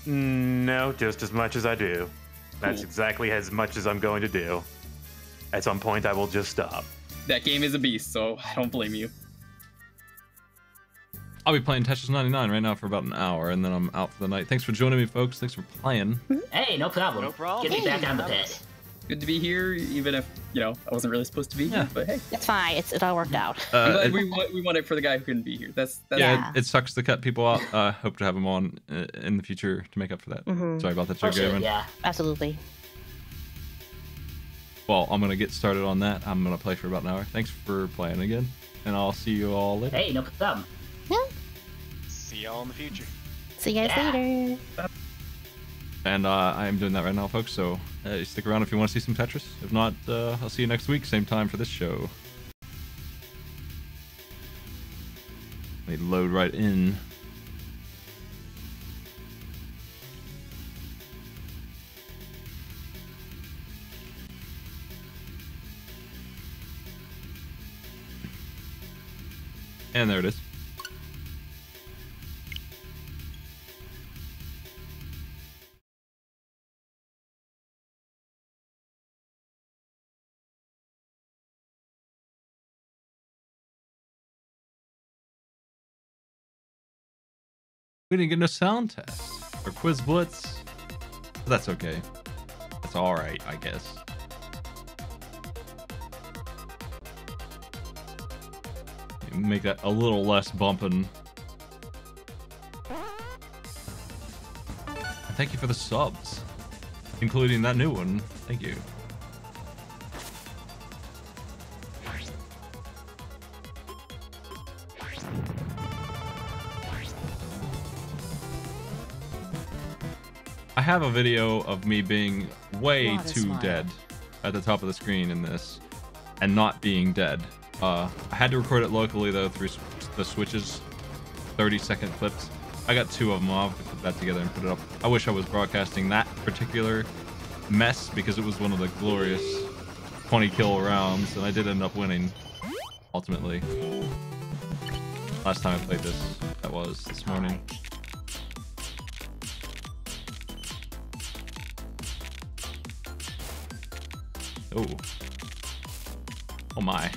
No, just as much as I do. That's exactly as much as I'm going to do. At some point, I will just stop. That game is a beast, so I don't blame you. I'll be playing Tetris 99 right now for about an hour, and then I'm out for the night. Thanks for joining me, folks. Thanks for playing. Hey, no problem. No problem. Get me back on the pit. Good to be here, even if, you know, I wasn't really supposed to be here, but hey. It's fine. It all worked out. I'm glad we won it for the guy who couldn't be here. That's Yeah. it sucks to cut people out. Hope to have them on in the future to make up for that. Sorry about that, Joe Gavin. Yeah. Absolutely. Well, I'm going to get started on that. I'm going to play for about an hour. Thanks for playing again, and I'll see you all later. Hey, no problem. Yeah. See y'all in the future. See you guys later. And I am doing that right now, folks, so stick around if you want to see some Tetris. If not, I'll see you next week, same time for this show. Let me load right in. And there it is. We didn't get no sound test or quiz blitz, but that's okay. That's all right, I guess. Make that a little less bumping. Thank you for the subs, including that new one. Thank you. I have a video of me being way too dead at the top of the screen in this and not being dead. I had to record it locally though through the switches, 30-second clips. I got 2 of them. I'll have to put that together and put it up. I wish I was broadcasting that particular mess because it was one of the glorious 20 kill rounds, and I did end up winning ultimately. Last time I played this, that was this morning. Oh. Oh my.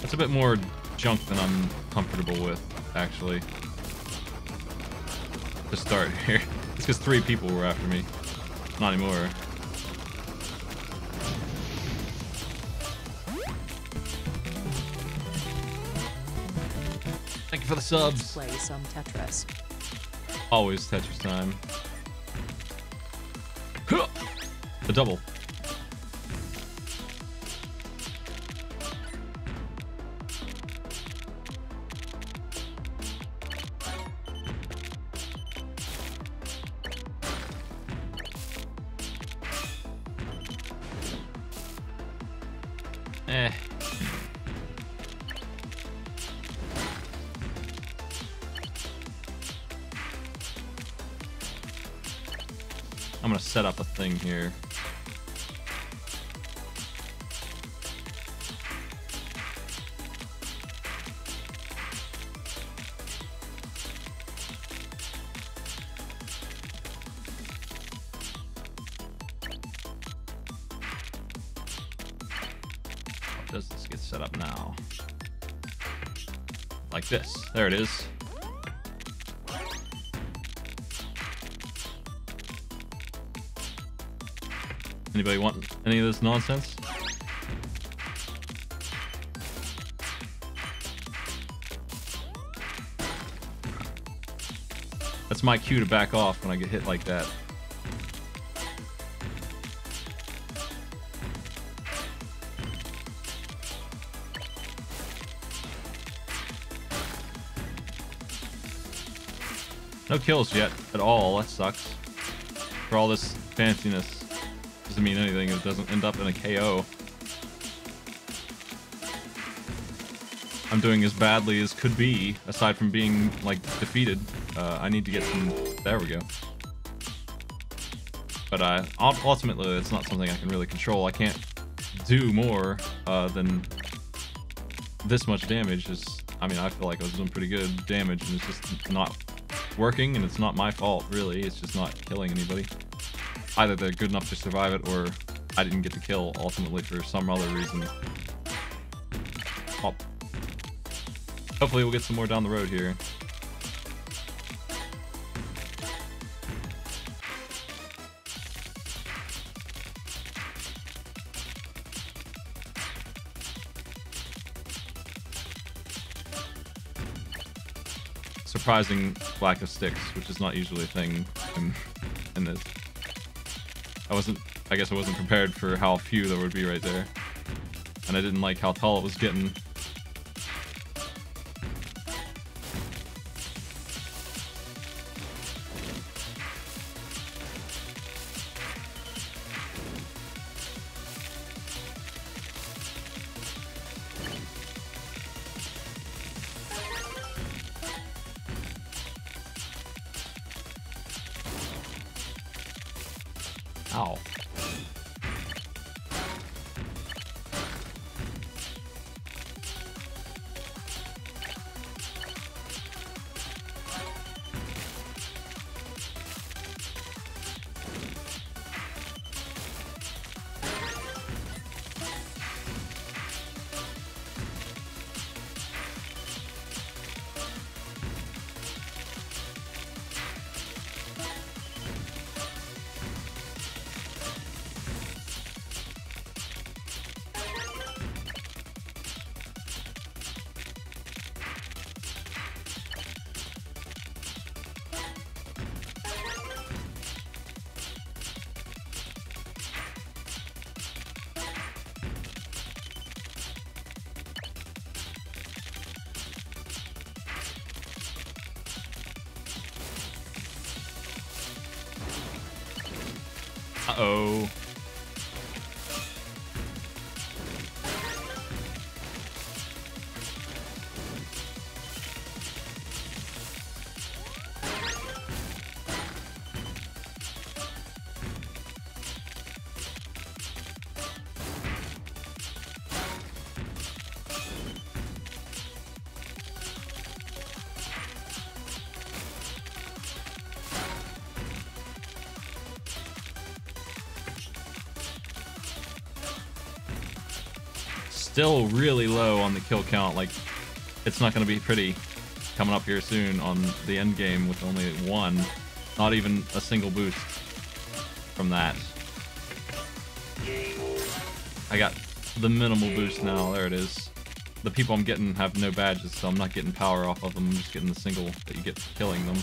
That's a bit more junk than I'm comfortable with, actually. To start here. It's because 3 people were after me. Not anymore. Thank you for the subs. Play some Tetris. Always Tetris time. The double. I'm gonna set up a thing here. How does this get set up now? Like this. There it is. Anybody want any of this nonsense? That's my cue to back off when I get hit like that. No kills yet at all. That sucks. For all this fanciness. Doesn't mean anything if it doesn't end up in a KO. I'm doing as badly as could be, aside from being, like, defeated. I need to get some... There we go. But ultimately, it's not something I can really control. I can't do more than this much damage. I mean, I feel like I was doing pretty good damage, and it's just not working, and it's not my fault, really. It's just not killing anybody. Either they're good enough to survive it, or I didn't get the kill ultimately for some other reason. Oh. Hopefully we'll get some more down the road here. Surprising lack of sticks, which is not usually a thing in this. I guess I wasn't prepared for how few there would be right there. And I didn't like how tall it was getting. Ow. Uh-oh. Still really low on the kill count. Like, it's not going to be pretty coming up here soon on the end game with only one. Not even a single boost from that. I got the minimal boost now. There it is. The people I'm getting have no badges, so I'm not getting power off of them. I'm just getting the single that you get for killing them.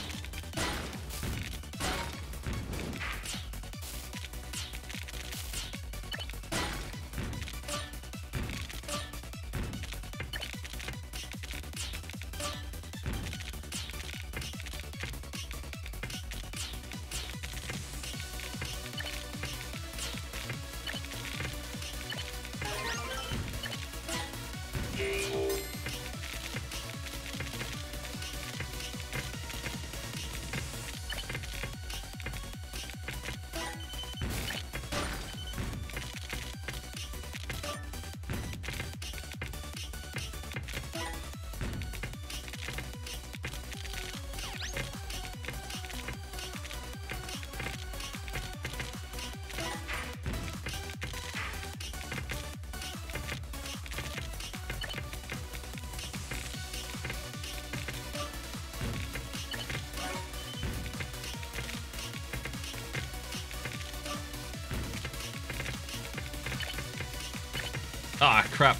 Ah, crap.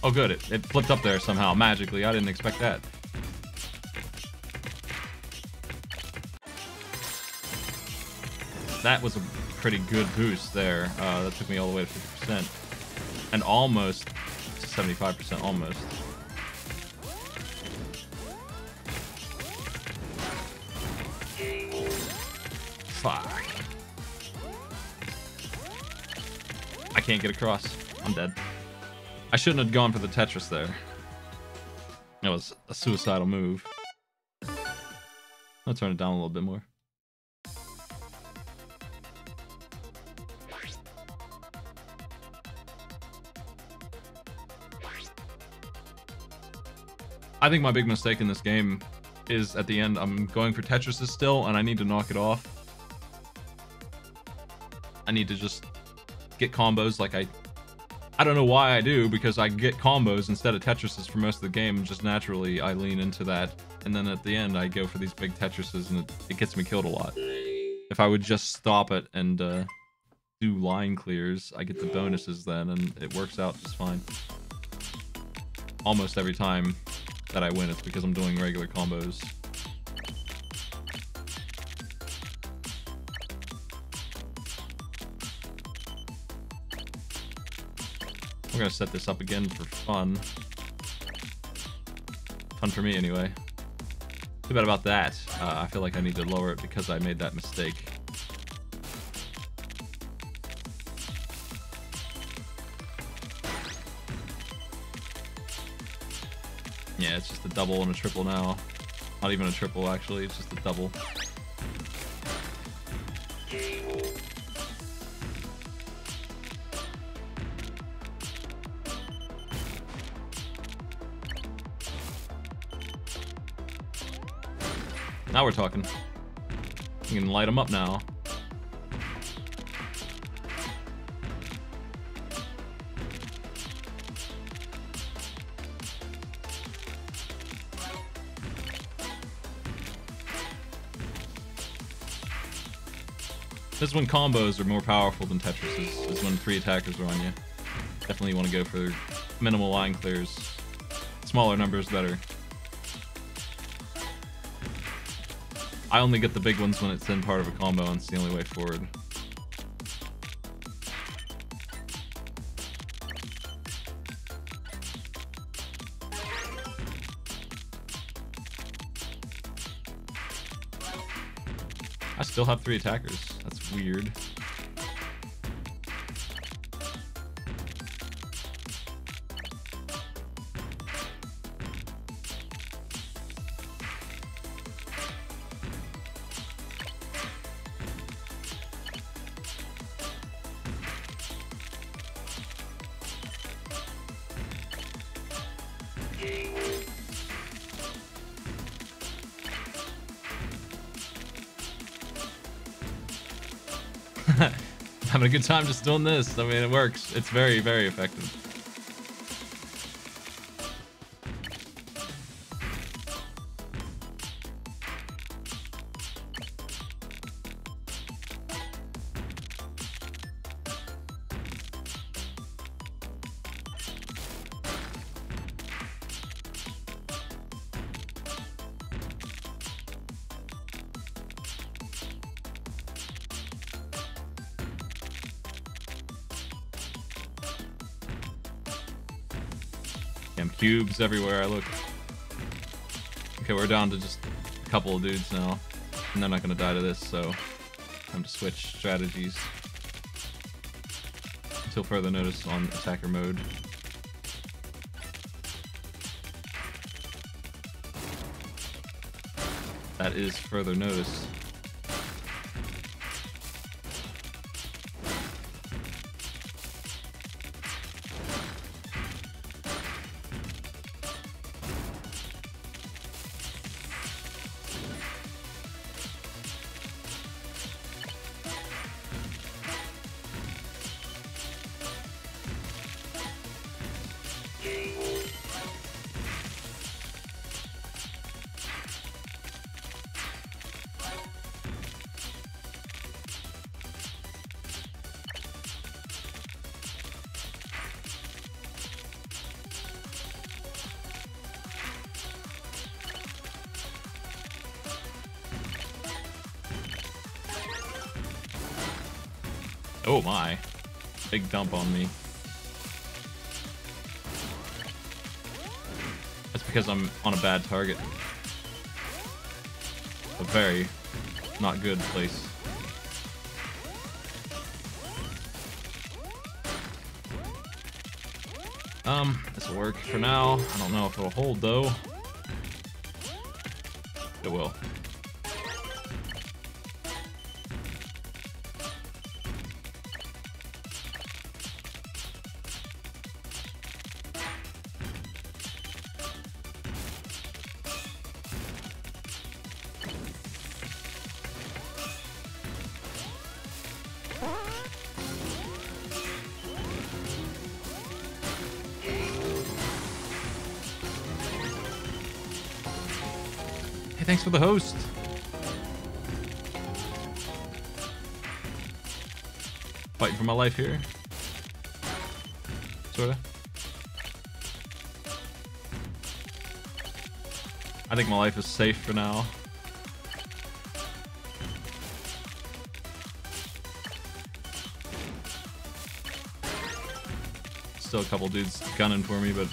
Oh, good. It flipped up there somehow, magically. I didn't expect that. That was a pretty good boost there. That took me all the way to 50%. And almost to 75%, almost. Fuck. I can't get across. I'm dead. I shouldn't have gone for the Tetris there. That was a suicidal move. I'll turn it down a little bit more. I think my big mistake in this game is at the end, I'm going for Tetris still, and I need to knock it off. I need to just get combos like I don't know why I do, because I get combos instead of Tetrises for most of the game. Just naturally, I lean into that. And then at the end, I go for these big Tetrises, and it gets me killed a lot. If I would just stop it and do line clears, I get the bonuses then, and it works out just fine. Almost every time that I win, it's because I'm doing regular combos. I'm gonna set this up again for fun. Fun for me, anyway. Too bad about that. I feel like I need to lower it because I made that mistake. Yeah, it's just a double and a triple now. Not even a triple, actually. It's just a double. Now we're talking. You can light them up now. This is when combos are more powerful than Tetris. This is when 3 attackers are on you. Definitely want to go for minimal line clears. Smaller numbers better. I only get the big ones when it's in part of a combo, and it's the only way forward. I still have 3 attackers. That's weird. Having a good time just doing this. I mean, it works. It's very, very effective. Damn cubes everywhere I look. Okay, we're down to just a couple of dudes now. And they're not going to die to this, so time to switch strategies. Until further notice on attacker mode. That is further notice. Oh my. Big dump on me. That's because I'm on a bad target. A very not good place. This will work for now. I don't know if it'll hold though. It will. Hey, thanks for the host. Fighting for my life here. Sorta. I think my life is safe for now. Still a couple dudes gunning for me, but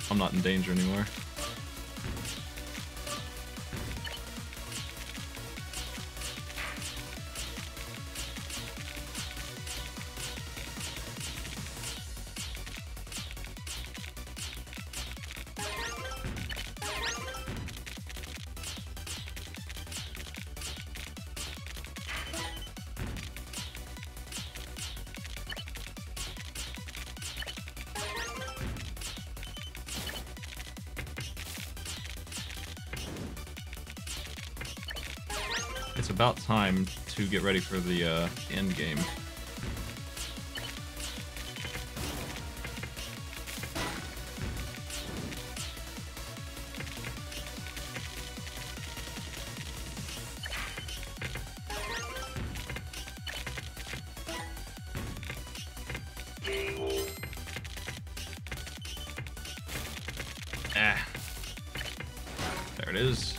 I'm not in danger anymore. It's about time to get ready for the end game. Ah. There it is.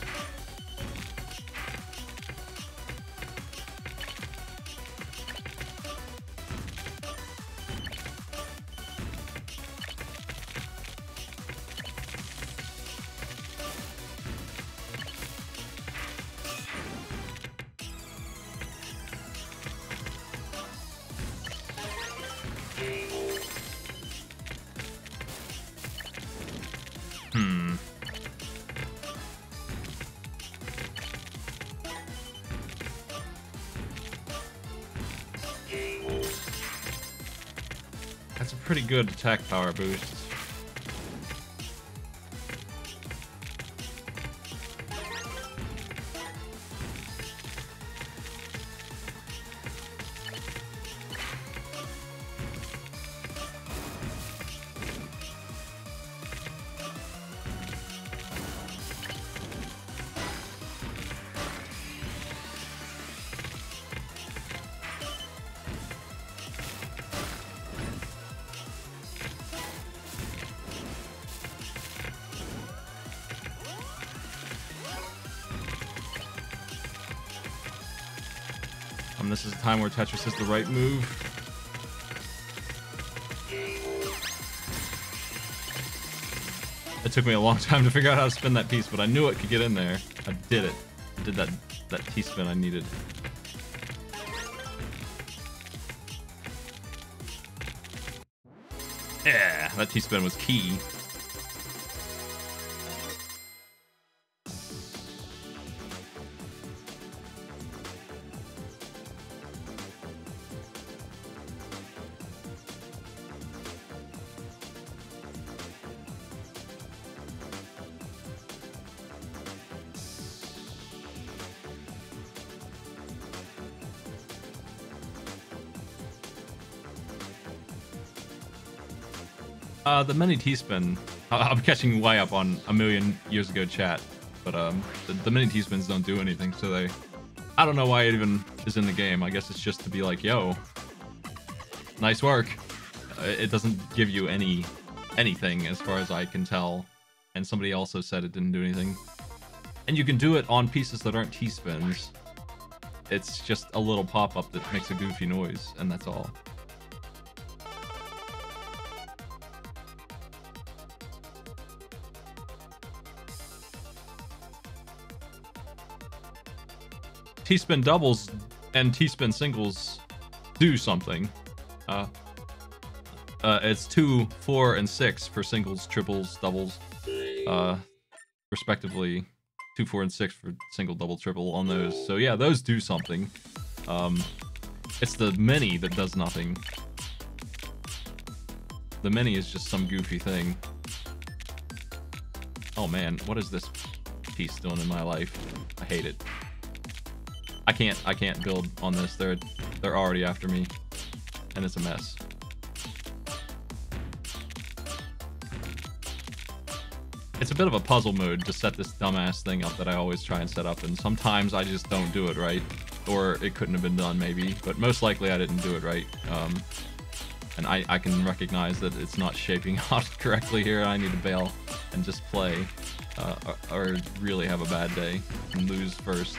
That's a pretty good attack power boost. This is a time where Tetris is the right move. It took me a long time to figure out how to spin that piece, but I knew it could get in there. I did it. I did that T-spin I needed. Yeah, that T-spin was key. The mini T-spin, I'm catching way up on a million years ago chat, but the mini T-spins don't do anything, so I don't know why it even is in the game. I guess it's just to be like, yo, nice work. It doesn't give you anything as far as I can tell, and somebody also said it didn't do anything. And you can do it on pieces that aren't T-spins. It's just a little pop-up that makes a goofy noise, and that's all. T-spin doubles and T-spin singles do something. It's 2, 4, and 6 for singles, triples, doubles, respectively. 2, 4, and 6 for single, double, triple on those. So yeah, those do something. It's the mini that does nothing. The mini is just some goofy thing. Oh man, what is this piece doing in my life? I hate it. I can't build on this. They're already after me, and it's a mess. It's a bit of a puzzle mode to set this dumbass thing up that I always try and set up, and sometimes I just don't do it right, or it couldn't have been done maybe, but most likely I didn't do it right. And I can recognize that it's not shaping out correctly here. I need to bail and just play, or really have a bad day and lose first.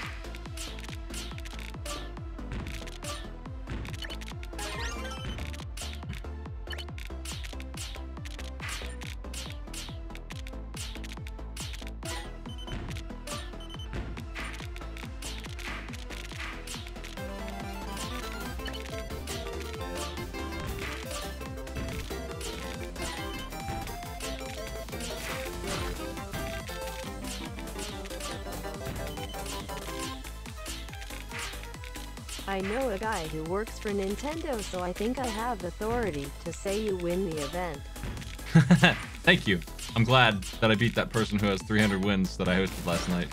I know a guy who works for Nintendo, so I think I have authority to say you win the event. Thank you. I'm glad that I beat that person who has 300 wins that I hosted last night.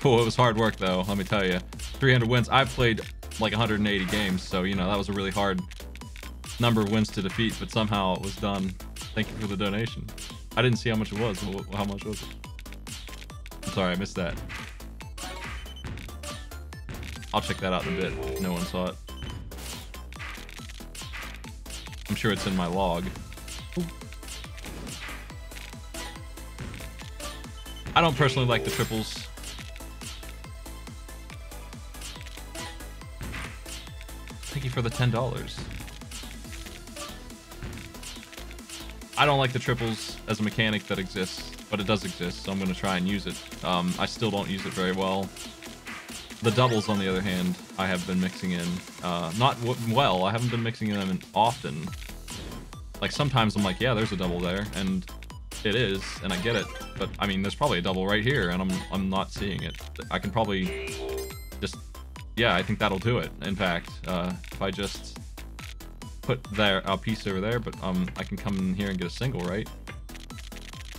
Oh, it was hard work though, let me tell you. 300 wins. I've played like 180 games, so you know, that was a really hard number of wins to defeat, but somehow it was done. Thank you for the donation. I didn't see how much it was. How much was it? I'm sorry, I missed that. I'll check that out in a bit. No one saw it. I'm sure it's in my log. I don't personally like the triples. Thank you for the $10. I don't like the triples as a mechanic that exists, but it does exist, so I'm going to try and use it. I still don't use it very well. The doubles, on the other hand, I have been mixing in. Not well, I haven't been mixing them in often. Like, sometimes I'm like, yeah, there's a double there, and it is, and I get it. But, I mean, there's probably a double right here, and I'm not seeing it. I can probably just... Yeah, I think that'll do it, in fact. If I just put a piece over there, but I can come in here and get a single, right?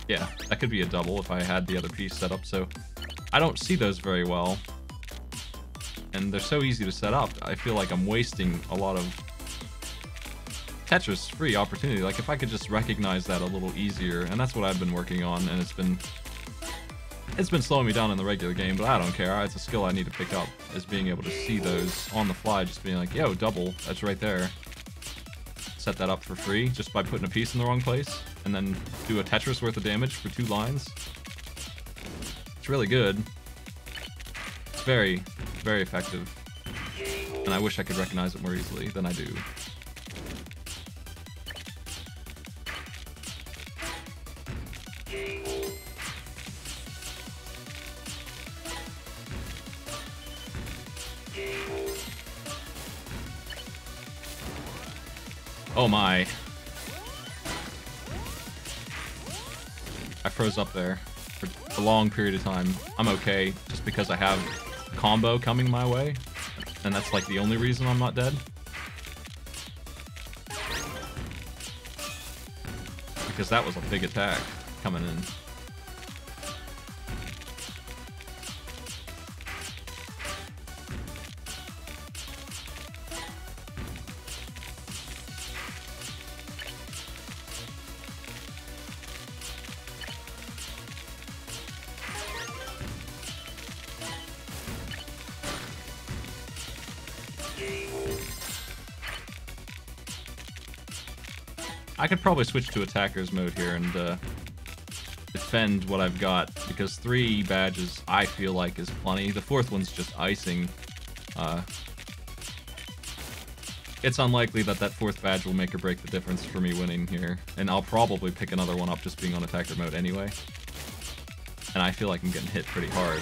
Yeah, that could be a double if I had the other piece set up, so... I don't see those very well. And they're so easy to set up. I feel like I'm wasting a lot of Tetris free opportunity. Like, if I could just recognize that a little easier, and that's what I've been working on, and it's been slowing me down in the regular game, but I don't care. It's a skill I need to pick up, is being able to see those on the fly, just being like, yo, double, that's right there. Set that up for free just by putting a piece in the wrong place, and then do a Tetris worth of damage for 2 lines. It's really good. It's very, very effective. And I wish I could recognize it more easily than I do. Oh my. I froze up there for a long period of time. I'm okay, just because I have a combo coming my way. And that's like the only reason I'm not dead. Because that was a big attack coming in. I could probably switch to attackers mode here and defend what I've got, because 3 badges I feel like is plenty. The 4th one's just icing. It's unlikely that that 4th badge will make or break the difference for me winning here, and I'll probably pick another one up just being on attacker mode anyway. And I feel like I'm getting hit pretty hard.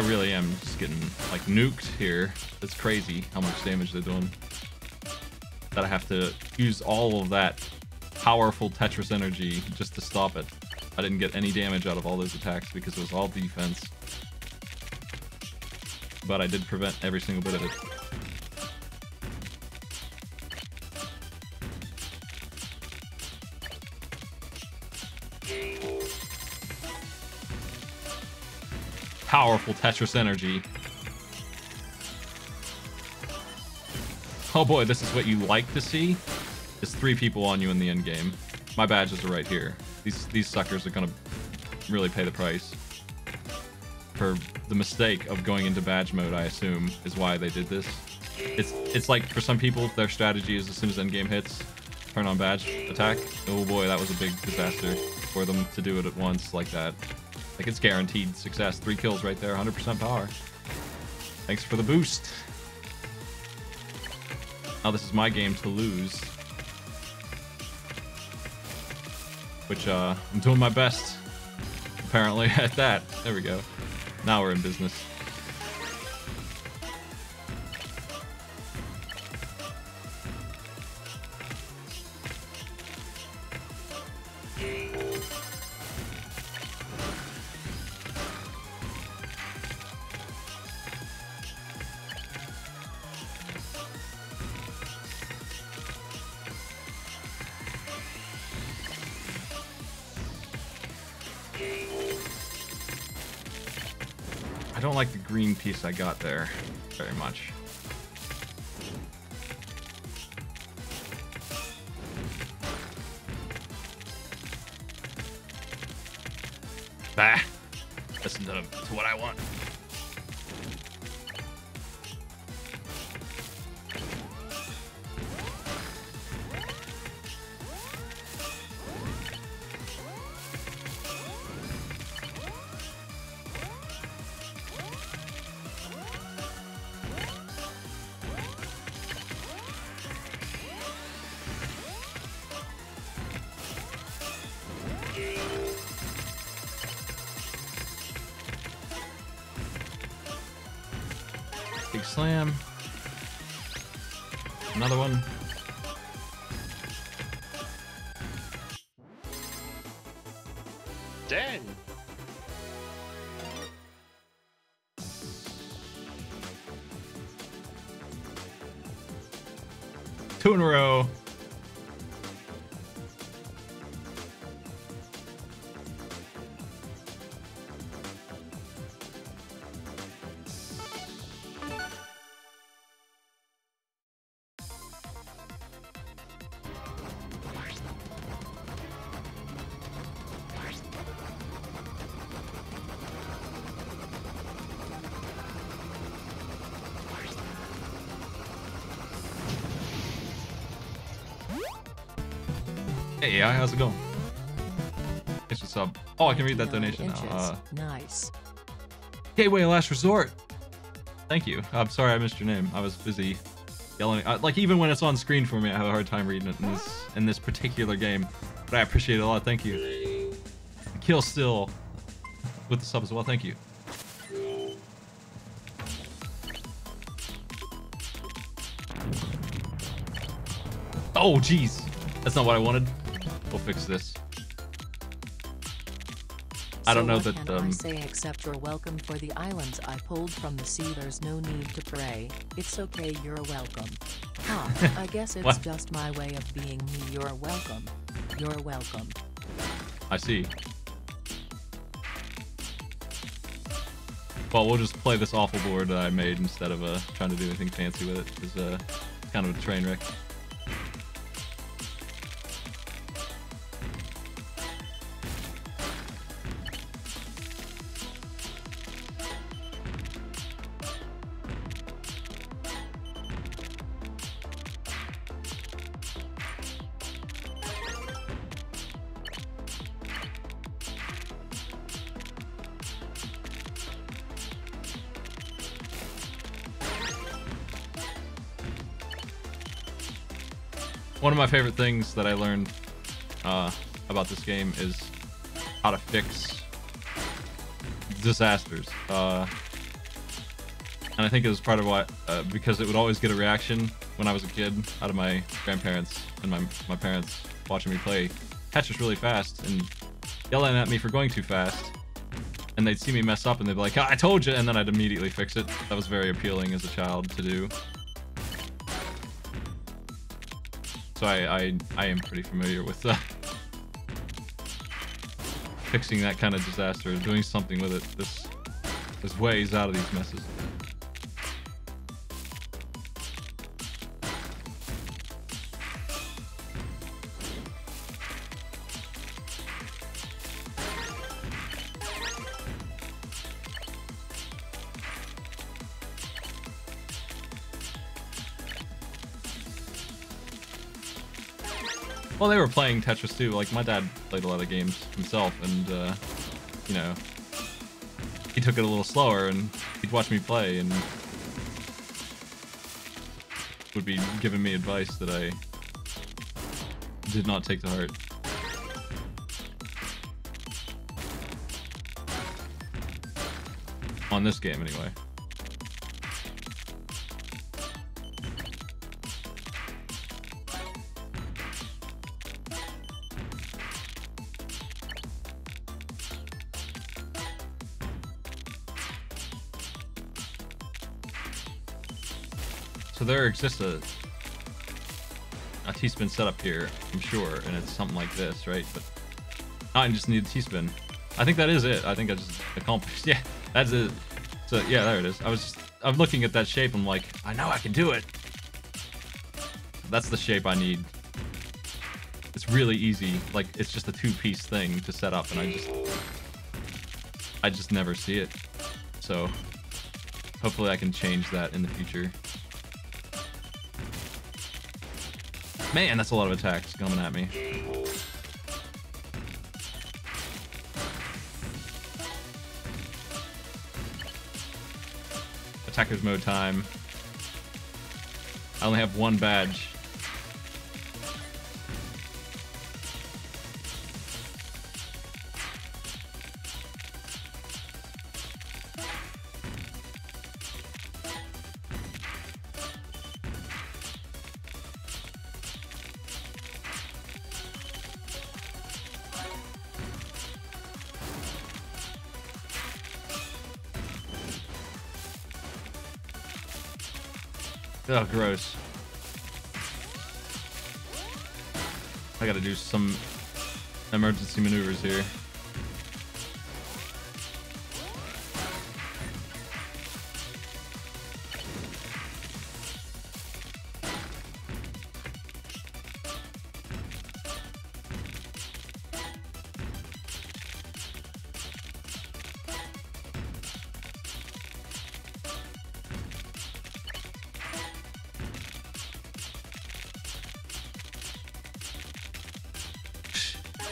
I really am just getting like nuked here. It's crazy how much damage they're doing. That I have to use all of that powerful Tetris energy just to stop it. I didn't get any damage out of all those attacks because it was all defense. But I did prevent every single bit of it. Powerful Tetris energy. Oh boy, this is what you like to see. It's 3 people on you in the end game. My badges are right here. These suckers are gonna really pay the price for the mistake of going into badge mode. I assume is why they did this. It's like for some people their strategy is as soon as end game hits, turn on badge attack. Oh boy, that was a big disaster for them to do it at once like that. Like it's guaranteed success. 3 kills right there, 100% power. Thanks for the boost. Now this is my game to lose. Which I'm doing my best, apparently, at that. There we go. Now we're in business. I don't like the green piece I got there very much. Bah! Listen to what I want. Big slam. Another one. Dang. Two in a row. Hey, AI, how's it going? It's what's up. Oh, I can read that donation now. Nice. Gateway Last Resort. Thank you. I'm sorry I missed your name. I was busy yelling. Like even when it's on screen for me, I have a hard time reading it in this particular game. But I appreciate it a lot. Thank you. Kill Still with the sub as well. Thank you. Oh, jeez. That's not what I wanted. We'll fix this. I don't know that. What can I say except you're welcome for the islands I pulled from the sea. There's no need to pray. It's okay. You're welcome. Huh, I guess it's just my way of being me. You're welcome. You're welcome. I see. Well, we'll just play this awful board that I made instead of trying to do anything fancy with it. It's kind of a train wreck. One of my favorite things that I learned about this game is how to fix disasters. And I think it was part of what, because it would always get a reaction when I was a kid out of my grandparents and my parents watching me play Tetris really fast and yelling at me for going too fast. And they'd see me mess up and they'd be like, "Oh, I told you," and then I'd immediately fix it. That was very appealing as a child to do. So I am pretty familiar with fixing that kind of disaster, doing something with it. There's ways out of these messes. Well, they were playing Tetris too. Like, my dad played a lot of games himself, and, you know, he took it a little slower, and he'd watch me play, and would be giving me advice that I did not take to heart. On this game, anyway. So there exists a T-spin setup here, I'm sure, and it's something like this, right? But I just need a T-spin. I think that is it. I think I just accomplished. Yeah, that's it. So yeah, there it is. I'm looking at that shape. I'm like, I know I can do it. That's the shape I need. It's really easy. Like, it's just a two-piece thing to set up, and I just never see it. So hopefully I can change that in the future. Man, that's a lot of attacks coming at me. Attacker's mode time. I only have one badge. Oh, gross. I gotta do some emergency maneuvers here.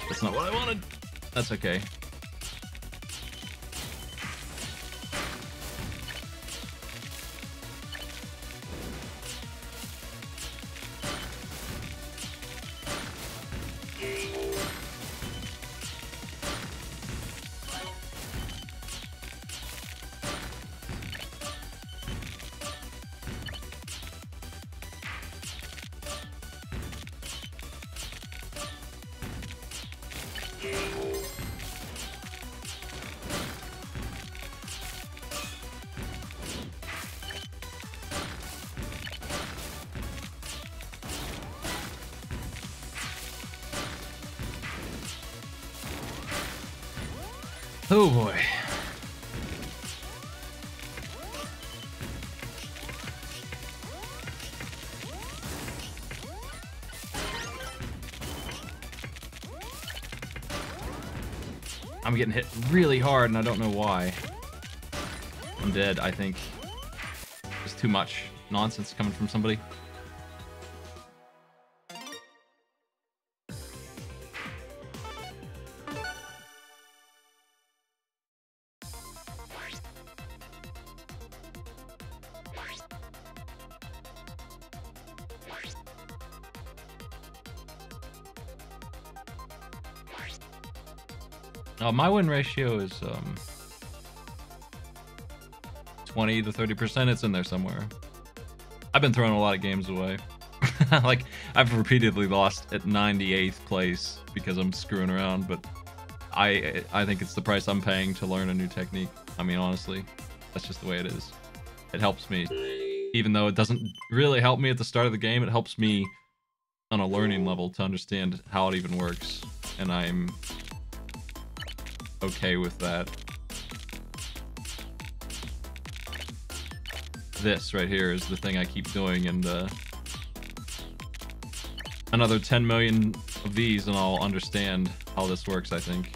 That's not what I wanted. That's okay. Oh boy. I'm getting hit really hard and I don't know why. I'm dead, I think. There's too much nonsense coming from somebody. My win ratio is 20 to 30%. It's in there somewhere. I've been throwing a lot of games away. Like, I've repeatedly lost at 98th place because I'm screwing around, but I think it's the price I'm paying to learn a new technique. I mean, honestly, that's just the way it is. It helps me. Even though it doesn't really help me at the start of the game, it helps me on a learning level to understand how it even works. And I'm okay with that. This right here is the thing I keep doing, and another 10 million of these and I'll understand how this works, I think.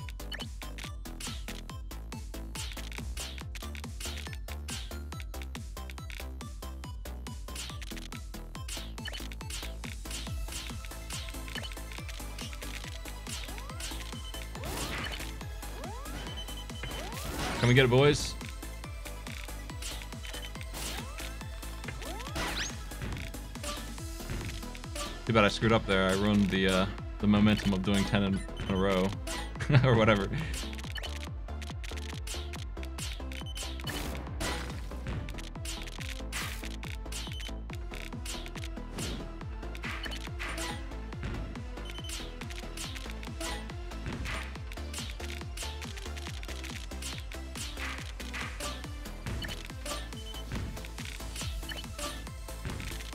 Can we get it, boys? Too bad I screwed up there. I ruined the momentum of doing 10 in a row. Or whatever.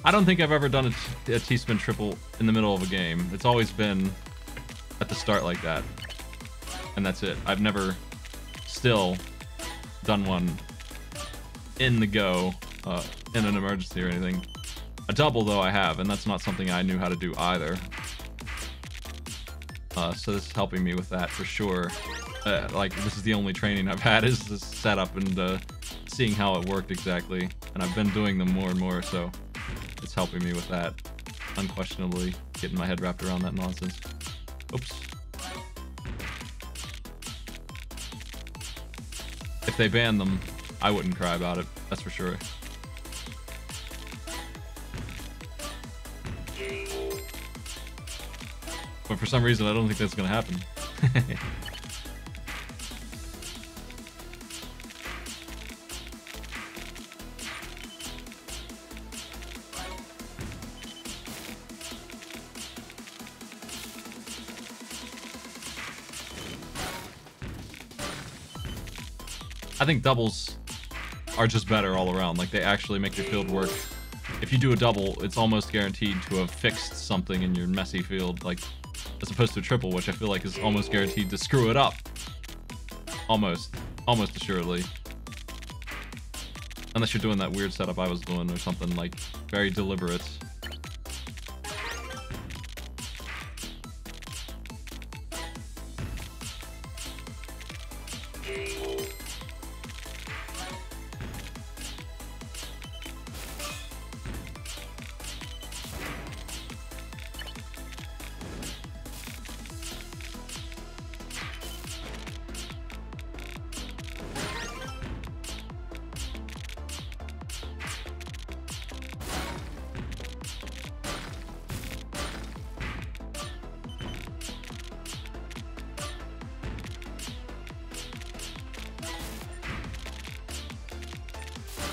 I don't think I've ever done a T-spin triple in the middle of a game. It's always been at the start like that. And that's it. I've never still done one in the go, in an emergency or anything. A double, though, I have, and that's not something I knew how to do either. So this is helping me with that for sure. Like, this is the only training I've had, is this setup and seeing how it worked exactly. And I've been doing them more and more, so it's helping me with that, unquestionably, getting my head wrapped around that nonsense. Oops. If they ban them, I wouldn't cry about it, that's for sure. But for some reason, I don't think that's gonna happen. I think doubles are just better all around. Like, they actually make your field work. If you do a double, it's almost guaranteed to have fixed something in your messy field, like, as opposed to a triple, which I feel like is almost guaranteed to screw it up. Almost assuredly. Unless you're doing that weird setup I was doing or something, like, very deliberate.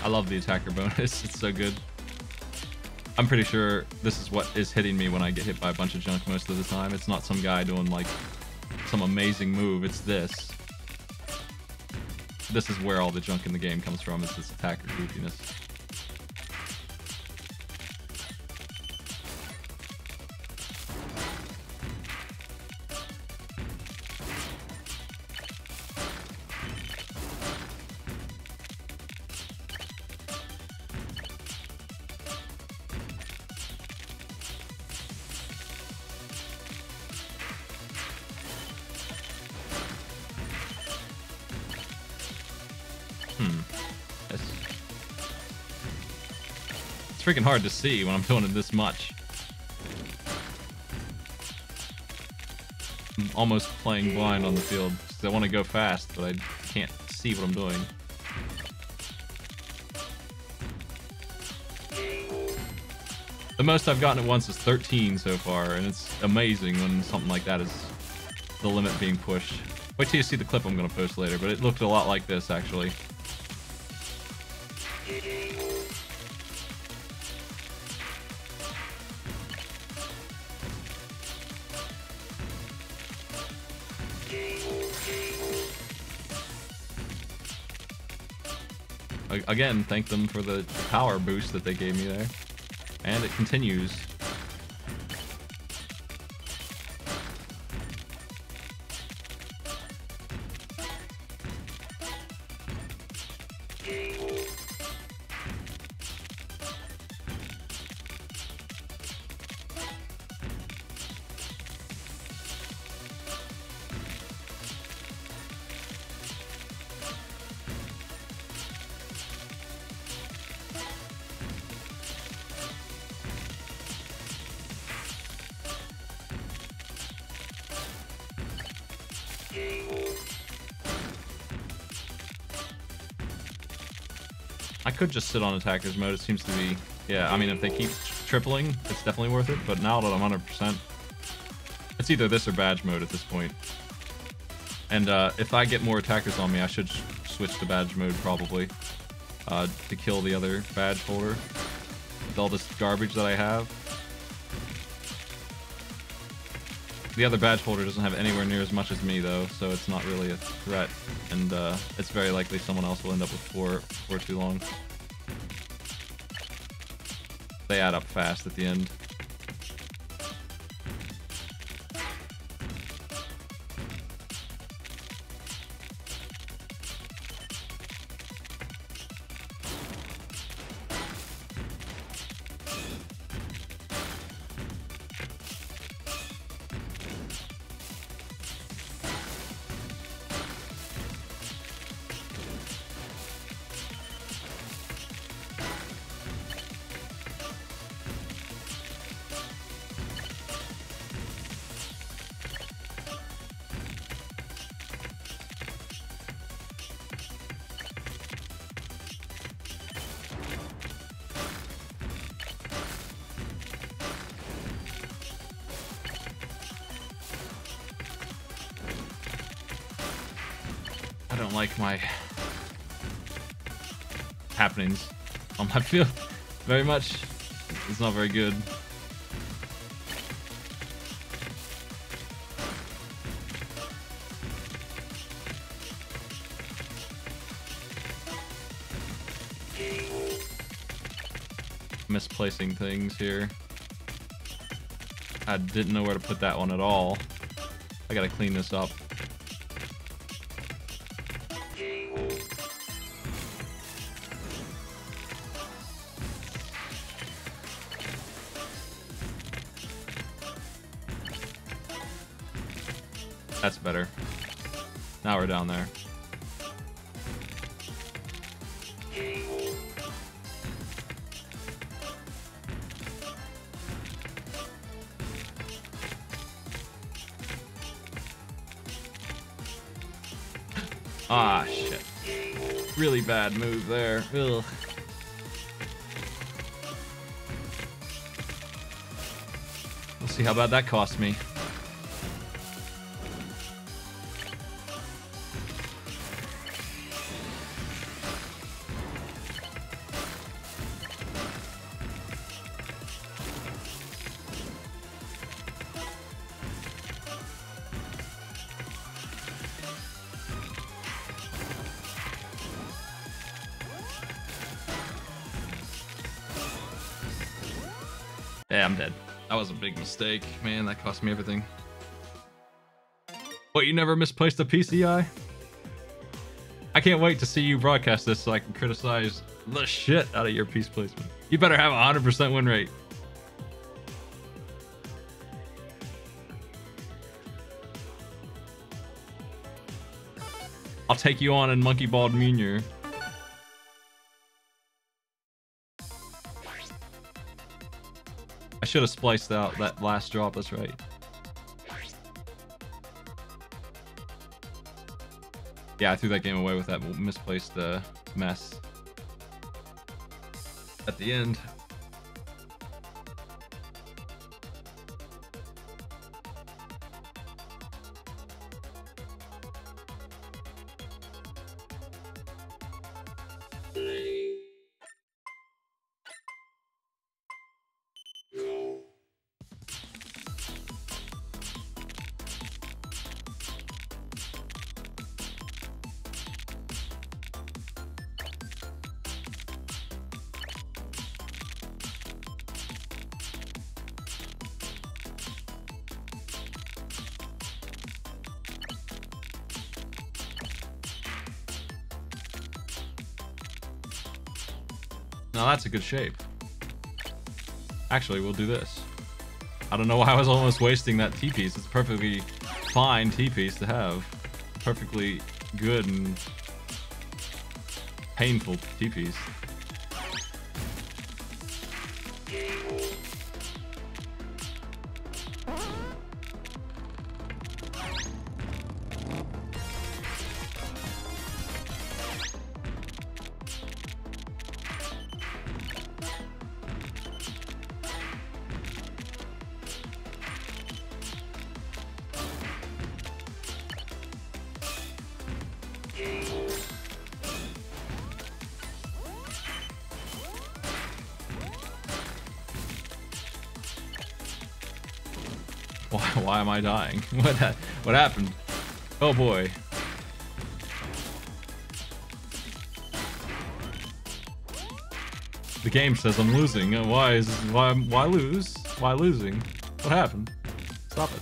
I love the attacker bonus, it's so good. I'm pretty sure this is what is hitting me when I get hit by a bunch of junk most of the time. It's not some guy doing like some amazing move, it's this. This is where all the junk in the game comes from, is this attacker goofiness. It's freaking hard to see when I'm doing it this much. I'm almost playing blind on the field because I want to go fast, but I can't see what I'm doing. The most I've gotten at once is 13 so far, and it's amazing when something like that is the limit being pushed. Wait till you see the clip I'm going to post later, but it looked a lot like this, actually. Again, thank them for the power boost that they gave me there. And it continues. I could just sit on attackers mode. It seems to be, yeah, I mean, if they keep tripling, it's definitely worth it. But now that I'm 100%, it's either this or badge mode at this point. And if I get more attackers on me, I should switch to badge mode probably to kill the other badge holder with all this garbage that I have. The other badge holder doesn't have anywhere near as much as me though, so it's not really a threat, and it's very likely someone else will end up with 4 before too long. They add up fast at the end. I don't like my happenings on my field very much. It's not very good. Misplacing things here. I didn't know where to put that one at all. I gotta clean this up. That's better. Now we're down there. Ah, shit. Really bad move there. Ugh. We'll see how bad that cost me. Yeah, I'm dead. That was a big mistake. Man, that cost me everything. What, you never misplaced a PCI? I can't wait to see you broadcast this so I can criticize the shit out of your piece placement. You better have a 100% win rate. I'll take you on in Monkey Ball Jr. I should have spliced out that last drop, that's right. Yeah, I threw that game away with that misplaced mess at the end. Now that's a good shape. Actually, we'll do this. I don't know why I was almost wasting that T-piece. It's a perfectly fine T-piece to have. Perfectly good and painful T-piece. Why am I dying? What happened? Oh boy. The game says I'm losing. Why lose? Why losing? What happened? Stop it.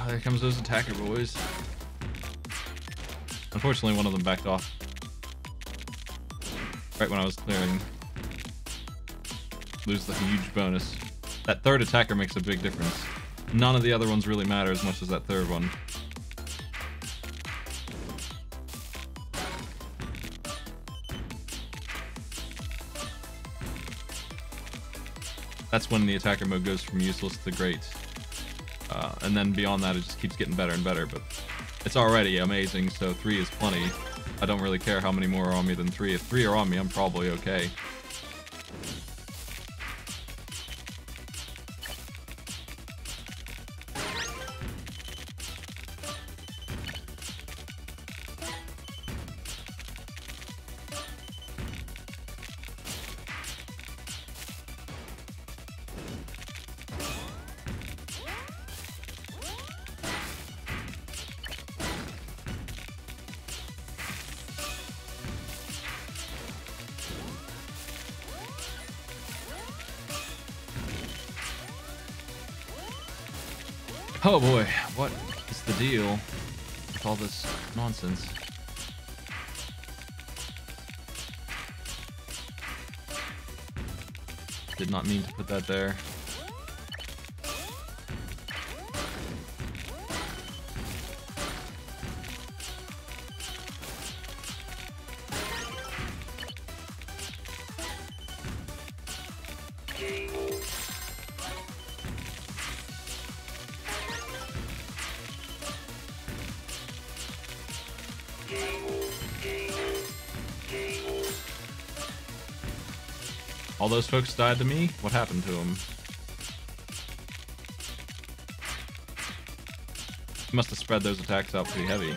There comes those attacker boys. Unfortunately, one of them backed off right when I was clearing. Lose the huge bonus. That third attacker makes a big difference. None of the other ones really matter as much as that third one. That's when the attacker mode goes from useless to great. And then beyond that, it just keeps getting better and better, but it's already amazing, so 3 is plenty. I don't really care how many more are on me than 3. If 3 are on me, I'm probably okay. Oh boy, what is the deal with all this nonsense? Did not mean to put that there. All those folks died to me? What happened to them? Must have spread those attacks out pretty heavy.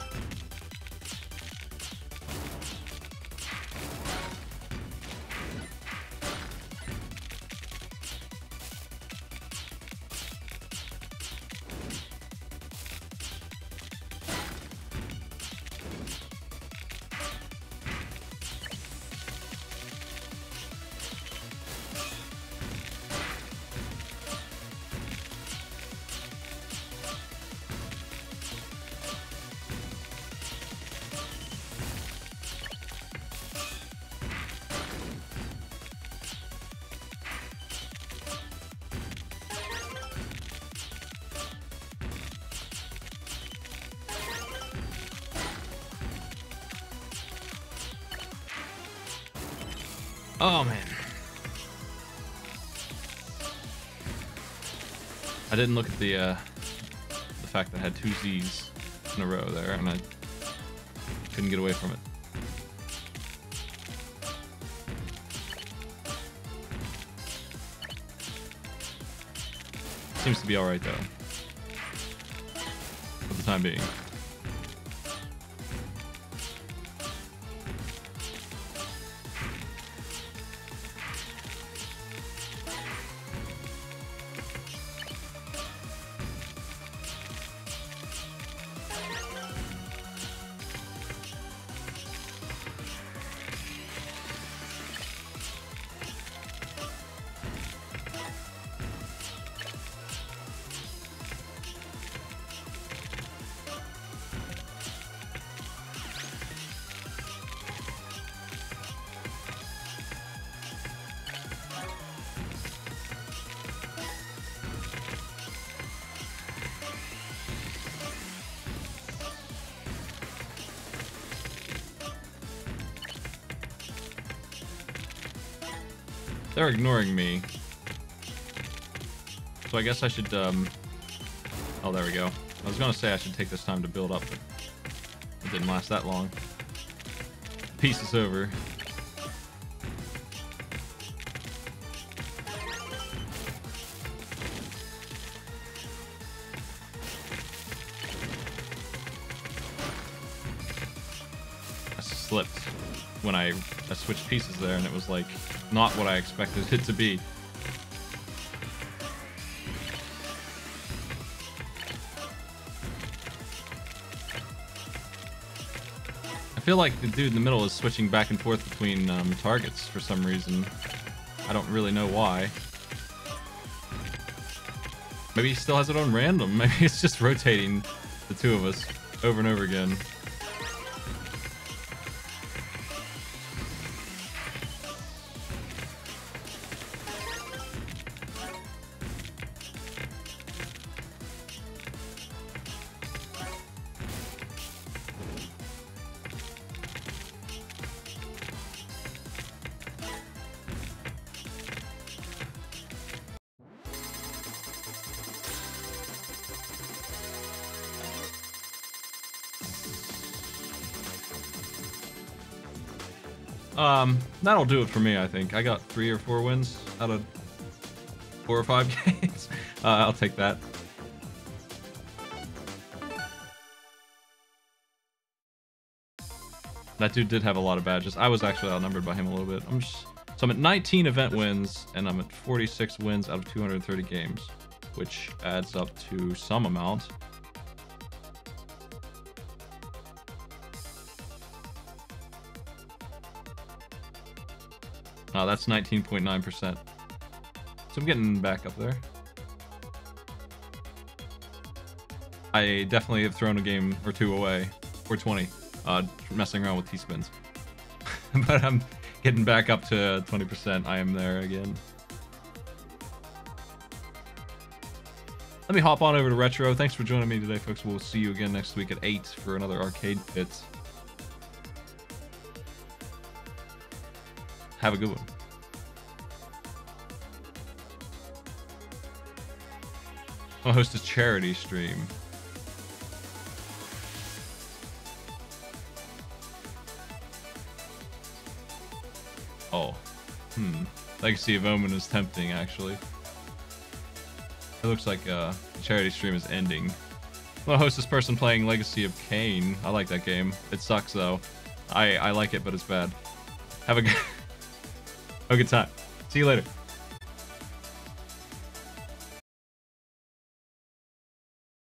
Oh man. I didn't look at the fact that I had 2 Z's. in a row there, and I couldn't get away from it. Seems to be alright though, for the time being. They're ignoring me. So I guess I should, oh, there we go. I was gonna say I should take this time to build up, but it didn't last that long. Peace is over. I slipped when I switched pieces there, and it was like not what I expected it to be. I feel like the dude in the middle is switching back and forth between targets for some reason. I don't really know why. Maybe he still has it on random. Maybe it's just rotating the two of us over and over again. That'll do it for me, I think. I got 3 or 4 wins out of 4 or 5 games. I'll take that. That dude did have a lot of badges. I was actually outnumbered by him a little bit. So I'm at 19 event wins, and I'm at 46 wins out of 230 games, which adds up to some amount. Oh, that's 19.9%. So I'm getting back up there. I definitely have thrown a game or 2 away, or 20, messing around with T-spins. But I'm getting back up to 20%. I am there again. Let me hop on over to Retro. Thanks for joining me today, folks. We'll see you again next week at 8 for another arcade pit. Have a good one. I'll host a charity stream. Oh. Legacy of Omen is tempting, actually. It looks like the charity stream is ending. I'll host this person playing Legacy of Kain. I like that game. It sucks, though. I like it, but it's bad. Have a good time. See you later.